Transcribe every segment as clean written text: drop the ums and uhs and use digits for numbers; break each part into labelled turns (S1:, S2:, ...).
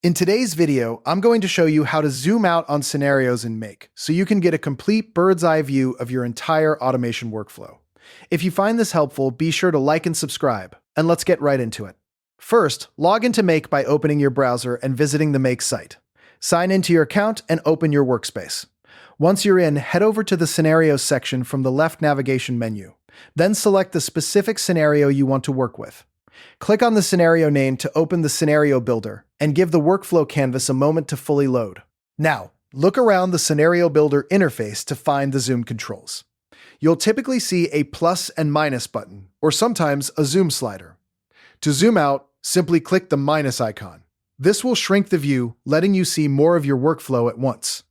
S1: In today's video, I'm going to show you how to zoom out on scenarios in Make so you can get a complete bird's eye view of your entire automation workflow. If you find this helpful, be sure to like and subscribe, and let's get right into it. First, log into Make by opening your browser and visiting the Make site. Sign into your account and open your workspace. Once you're in, head over to the Scenarios section from the left navigation menu. Then select the specific scenario you want to work with. Click on the scenario name to open the Scenario Builder, and give the workflow canvas a moment to fully load. Now, look around the Scenario Builder interface to find the zoom controls. You'll typically see a plus and minus button, or sometimes a zoom slider. To zoom out, simply click the minus icon. This will shrink the view, letting you see more of your workflow at once.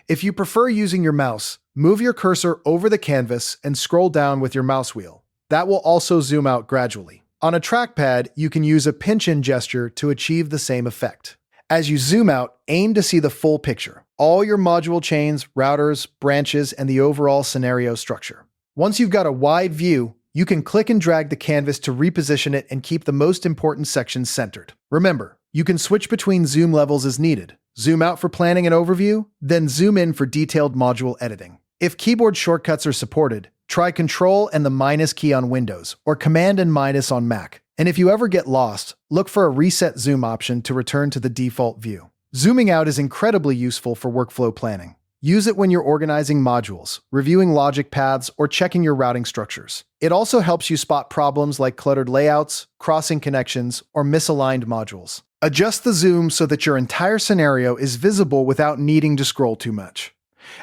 S1: If you prefer using your mouse, move your cursor over the canvas and scroll down with your mouse wheel. That will also zoom out gradually. On a trackpad, you can use a pinch-in gesture to achieve the same effect. As you zoom out, aim to see the full picture, all your module chains, routers, branches, and the overall scenario structure. Once you've got a wide view, you can click and drag the canvas to reposition it and keep the most important sections centered. Remember, you can switch between zoom levels as needed. Zoom out for planning and overview, then zoom in for detailed module editing. If keyboard shortcuts are supported, try Control and the minus key on Windows, or Command and minus on Mac. And if you ever get lost, look for a reset zoom option to return to the default view. Zooming out is incredibly useful for workflow planning. Use it when you're organizing modules, reviewing logic paths, or checking your routing structures. It also helps you spot problems like cluttered layouts, crossing connections, or misaligned modules. Adjust the zoom so that your entire scenario is visible without needing to scroll too much.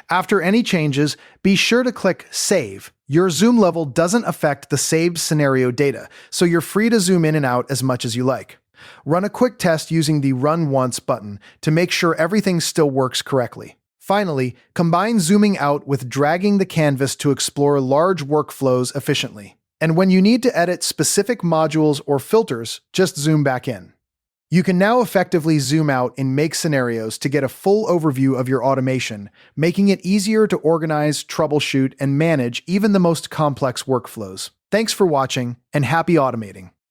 S1: After any changes, be sure to click Save. Your zoom level doesn't affect the saved scenario data, so you're free to zoom in and out as much as you like. Run a quick test using the Run Once button to make sure everything still works correctly. Finally, combine zooming out with dragging the canvas to explore large workflows efficiently. And when you need to edit specific modules or filters, just zoom back in. You can now effectively zoom out in Make scenarios to get a full overview of your automation, making it easier to organize, troubleshoot, and manage even the most complex workflows. Thanks for watching, and happy automating!